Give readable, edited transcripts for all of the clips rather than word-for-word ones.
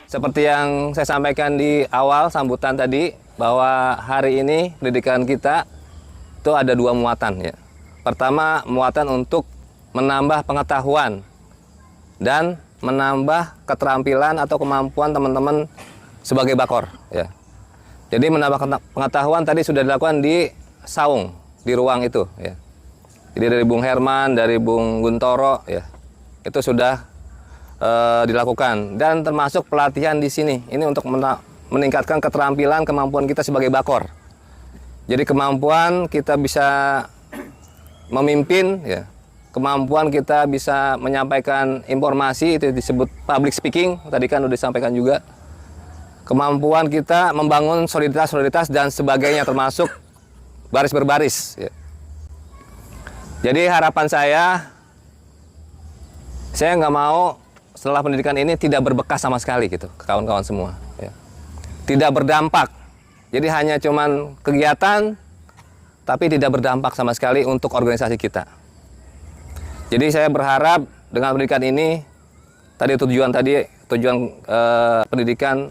Seperti yang saya sampaikan di awal sambutan tadi, bahwa hari ini pendidikan kita itu ada dua muatan ya. Pertama, muatan untuk menambah pengetahuan dan menambah keterampilan atau kemampuan teman-teman sebagai bakor ya. Jadi menambah pengetahuan tadi sudah dilakukan di saung, di ruang itu ya. Jadi dari Bung Herman, dari Bung Guntoro ya, itu sudah dilakukan, dan termasuk pelatihan di sini. Ini untuk meningkatkan keterampilan kemampuan kita sebagai bakor. Jadi kemampuan kita bisa memimpin ya, kemampuan kita bisa menyampaikan informasi, itu disebut public speaking, tadi kan udah disampaikan juga. Kemampuan kita membangun soliditas dan sebagainya, termasuk baris berbaris ya. Jadi harapan saya nggak mau setelah pendidikan ini tidak berbekas sama sekali gitu ke kawan-kawan semua ya. Tidak berdampak, jadi hanya cuman kegiatan tapi tidak berdampak sama sekali untuk organisasi kita. Jadi saya berharap dengan pendidikan ini tujuan pendidikan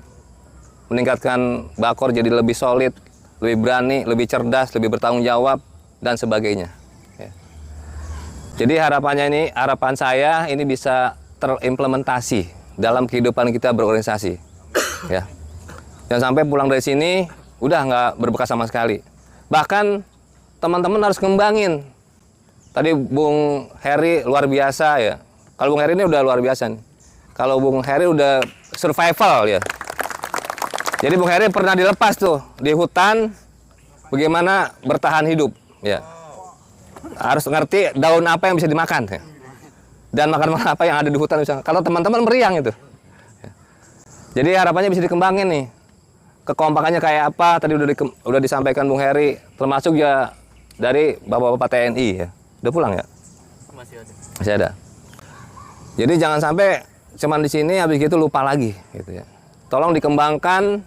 meningkatkan bakor jadi lebih solid, lebih berani, lebih cerdas, lebih bertanggung jawab dan sebagainya ya. Jadi harapan saya ini bisa terimplementasi dalam kehidupan kita berorganisasi ya. Jangan sampai pulang dari sini udah nggak berbekas sama sekali. Bahkan teman-teman harus kembangin. Tadi Bung Heri luar biasa ya. Kalau Bung Heri ini udah luar biasa nih. Kalau Bung Heri udah survival ya. Jadi Bung Heri pernah dilepas tuh di hutan, bagaimana bertahan hidup ya. Harus ngerti daun apa yang bisa dimakan ya. Dan makan apa yang ada di hutan misalnya. Kalau teman-teman meriang itu. Jadi harapannya bisa dikembangin nih. Kekompakannya kayak apa tadi udah disampaikan Bung Heri, termasuk ya dari Bapak-bapak TNI ya. Udah pulang ya? Masih ada. Jadi jangan sampai cuman di sini habis gitu lupa lagi gitu ya. Tolong dikembangkan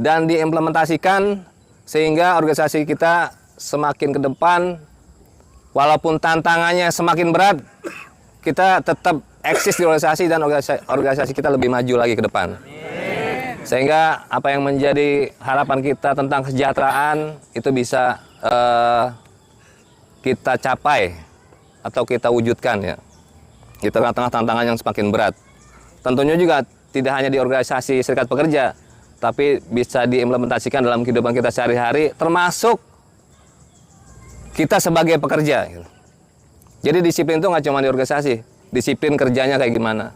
dan diimplementasikan sehingga organisasi kita semakin ke depan, walaupun tantangannya semakin berat, kita tetap eksis di organisasi dan organisasi kita lebih maju lagi ke depan. Sehingga apa yang menjadi harapan kita tentang kesejahteraan itu bisa kita capai atau kita wujudkan ya. Di tengah-tengah tantangan yang semakin berat. Tentunya juga tidak hanya di organisasi serikat pekerja, tapi bisa diimplementasikan dalam kehidupan kita sehari-hari, termasuk kita sebagai pekerja gitu. Jadi disiplin itu nggak cuma di organisasi, disiplin kerjanya kayak gimana.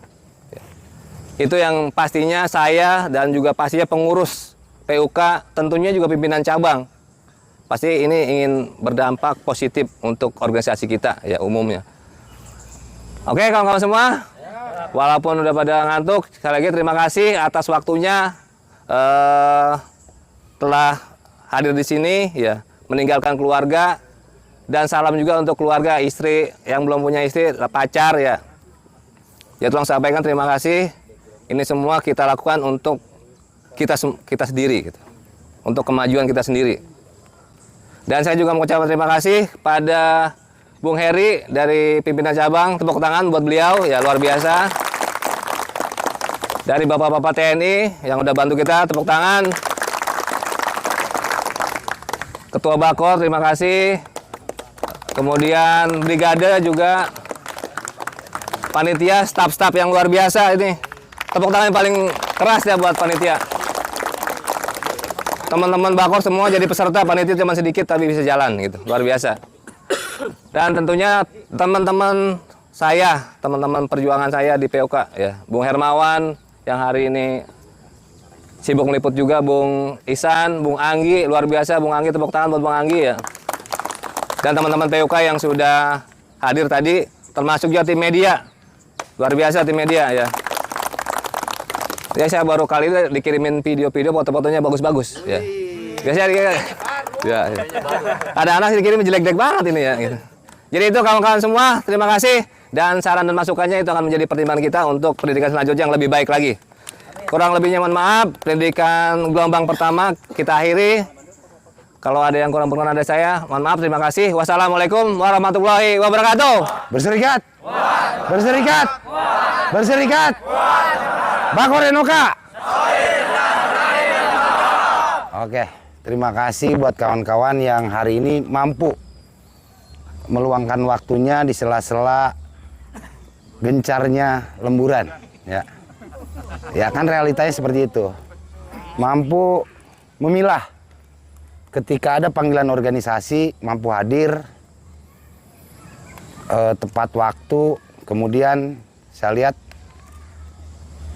Itu yang pastinya saya dan juga pastinya pengurus PUK, tentunya juga pimpinan cabang. Pasti ini ingin berdampak positif untuk organisasi kita ya umumnya. Oke kawan-kawan semua, walaupun udah pada ngantuk, sekali lagi terima kasih atas waktunya telah hadir di sini ya, meninggalkan keluarga. Dan salam juga untuk keluarga, istri yang belum punya istri, pacar ya. Ya tolong sampaikan terima kasih. Ini semua kita lakukan untuk kita sendiri gitu. Untuk kemajuan kita sendiri. Dan saya juga mengucapkan terima kasih pada Bung Heri dari pimpinan cabang. Tepuk tangan buat beliau, ya luar biasa. Dari Bapak-bapak TNI yang udah bantu kita, tepuk tangan. Ketua Bakor, terima kasih. Kemudian brigade juga, panitia, staf-staf yang luar biasa ini. Tepuk tangan yang paling keras ya buat panitia. Teman-teman Bakor semua jadi peserta, panitia cuma sedikit tapi bisa jalan gitu, luar biasa. Dan tentunya teman-teman saya, teman-teman perjuangan saya di POK ya, Bung Hermawan yang hari ini sibuk meliput juga Bung Ihsan, Bung Anggi, luar biasa Bung Anggi, tepuk tangan buat Bung Anggi ya. Dan teman-teman PUK yang sudah hadir tadi, termasuk juga tim media. Luar biasa tim media ya. Ya saya baru kali ini dikirimin video-video foto-fotonya bagus-bagus ya. Biasanya ya. Ada anak dikirim jelek-jelek banget ini ya. Gitu. Jadi itu kawan-kawan semua, terima kasih. Dan saran dan masukannya itu akan menjadi pertimbangan kita untuk pendidikan selanjutnya yang lebih baik lagi. Kurang lebihnya mohon maaf, pendidikan gelombang pertama kita akhiri. Kalau ada yang kurang berkenan dari saya, mohon maaf, terima kasih. Wassalamualaikum warahmatullahi wabarakatuh. Berserikat. Berserikat. Berserikat. Bakor Enoka. Oke, terima kasih buat kawan-kawan yang hari ini mampu meluangkan waktunya di sela-sela gencarnya lemburan, ya. Ya kan realitanya seperti itu. Mampu memilah ketika ada panggilan organisasi, mampu hadir tepat waktu, kemudian saya lihat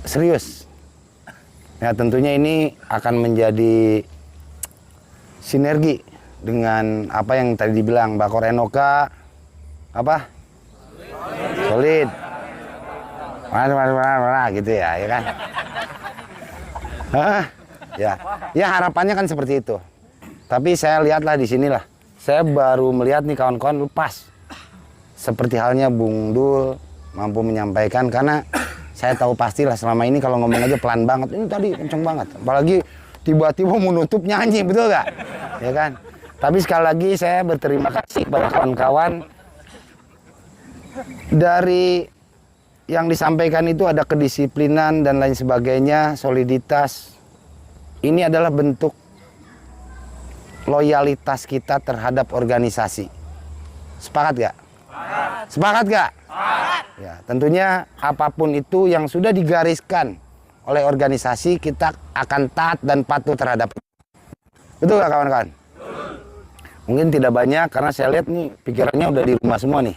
serius. Ya tentunya ini akan menjadi sinergi dengan apa yang tadi dibilang Bakor Enoka, apa? Solid. Gitu ya kan? Ya harapannya kan seperti itu. Tapi saya lihatlah di sinilah. Saya baru melihat nih kawan-kawan lepas. Seperti halnya Bung Dul mampu menyampaikan, karena saya tahu pastilah selama ini kalau ngomong aja pelan banget. Ini tadi kenceng banget. Apalagi tiba-tiba menutup nyanyi, betul nggak? Ya kan? Tapi sekali lagi saya berterima kasih kepada kawan-kawan. Dari yang disampaikan itu ada kedisiplinan dan lain sebagainya, soliditas. Ini adalah bentuk loyalitas kita terhadap organisasi. Sepakat gak? Sepakat gak? Ya, tentunya apapun itu yang sudah digariskan oleh organisasi, kita akan taat dan patuh terhadap. Betul gak kawan-kawan? Mungkin tidak banyak karena saya lihat nih pikirannya udah di rumah semua nih.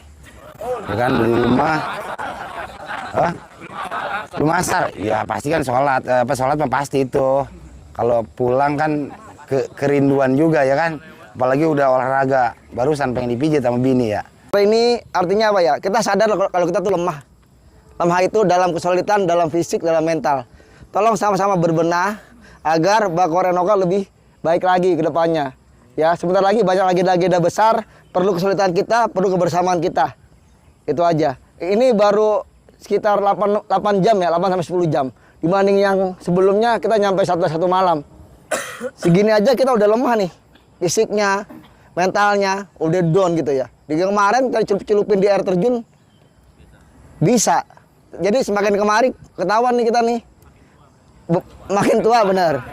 Ya kan, di rumah. Rumah asar. Ya pasti kan sholat. Sholat mah pasti itu. Kalau pulang kan kerinduan juga ya kan, apalagi udah olahraga, barusan pengen dipijit sama bini ya. Ini artinya apa ya? Kita sadar kalau kita tuh lemah. Lemah itu dalam kesulitan, dalam fisik, dalam mental. Tolong sama-sama berbenah agar Bakor Enoka lebih baik lagi ke depannya. Ya, sebentar lagi banyak agenda-agenda besar, perlu kesulitan kita, perlu kebersamaan kita. Itu aja. Ini baru sekitar 8 jam ya, 8 sampai 10 jam. Dibanding yang sebelumnya kita nyampe 1 malam. Segini aja kita udah lemah nih, fisiknya, mentalnya udah down gitu ya. Di kemarin kita celupin di air terjun bisa. Jadi semakin kemari ketahuan nih kita nih makin tua bener.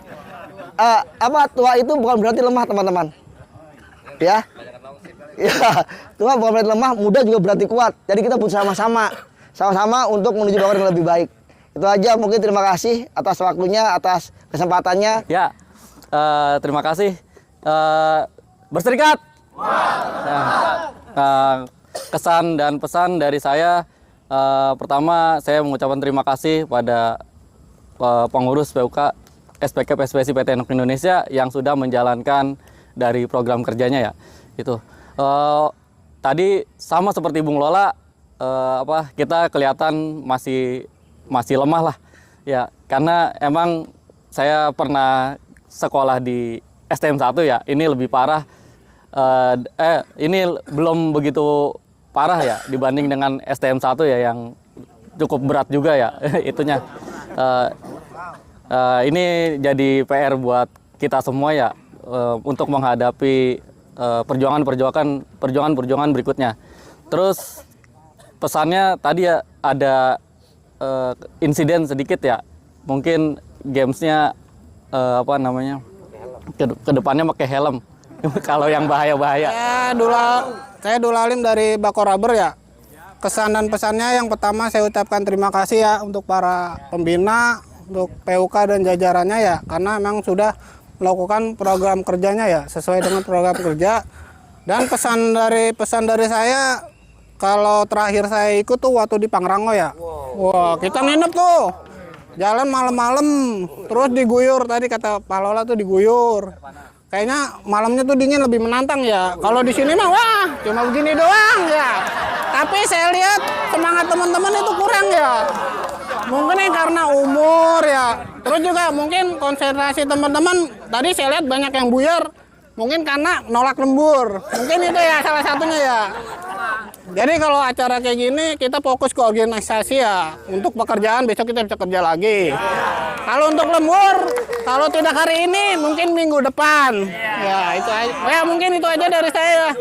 Tua itu bukan berarti lemah teman-teman. Ya, tua bukan berarti lemah, muda juga berarti kuat. Jadi kita pun sama-sama untuk menuju Bakor yang lebih baik. Itu aja, mungkin terima kasih atas waktunya, atas kesempatannya. Ya. Terima kasih. Berserikat. Kesan dan pesan dari saya, pertama saya mengucapkan terima kasih pada pengurus PUK SPK PSPSI PT Enoka Indonesia yang sudah menjalankan dari program kerjanya ya. Itu tadi sama seperti Bung Lola, kita kelihatan masih lemah lah ya, karena emang saya pernah sekolah di STM 1 ya, ini lebih parah. Ini belum begitu parah ya dibanding dengan STM 1 ya yang cukup berat juga ya itunya. Ini jadi PR buat kita semua ya, untuk menghadapi perjuangan berikutnya. Terus pesannya tadi ya ada insiden sedikit ya, mungkin gamesnya kedepannya pakai helm kalau yang bahaya-bahaya. Saya Dul Alim dari Bakor Rubber ya. Kesan dan pesannya yang pertama saya ucapkan terima kasih ya untuk para pembina, untuk PUK dan jajarannya ya, karena memang sudah melakukan program kerjanya ya sesuai dengan program kerja. Dan pesan dari saya, kalau terakhir saya ikut tuh waktu di Pangrango ya. Wah, kita nginep tuh. jalan malam-malam, terus diguyur tadi kata Pak Lola tuh diguyur. Kayaknya malamnya tuh dingin lebih menantang ya. Kalau di sini mah wah cuma begini doang ya. Tapi saya lihat semangat teman-teman itu kurang ya. Mungkin karena umur ya. Terus juga mungkin konsentrasi teman-teman tadi saya lihat banyak yang buyar. Mungkin karena nolak lembur. Mungkin itu ya salah satunya ya. Jadi kalau acara kayak gini kita fokus ke organisasi ya. Untuk pekerjaan besok kita bisa kerja lagi. Kalau untuk lembur, kalau tidak hari ini mungkin minggu depan. Ya itu aja. Ya mungkin itu aja dari saya.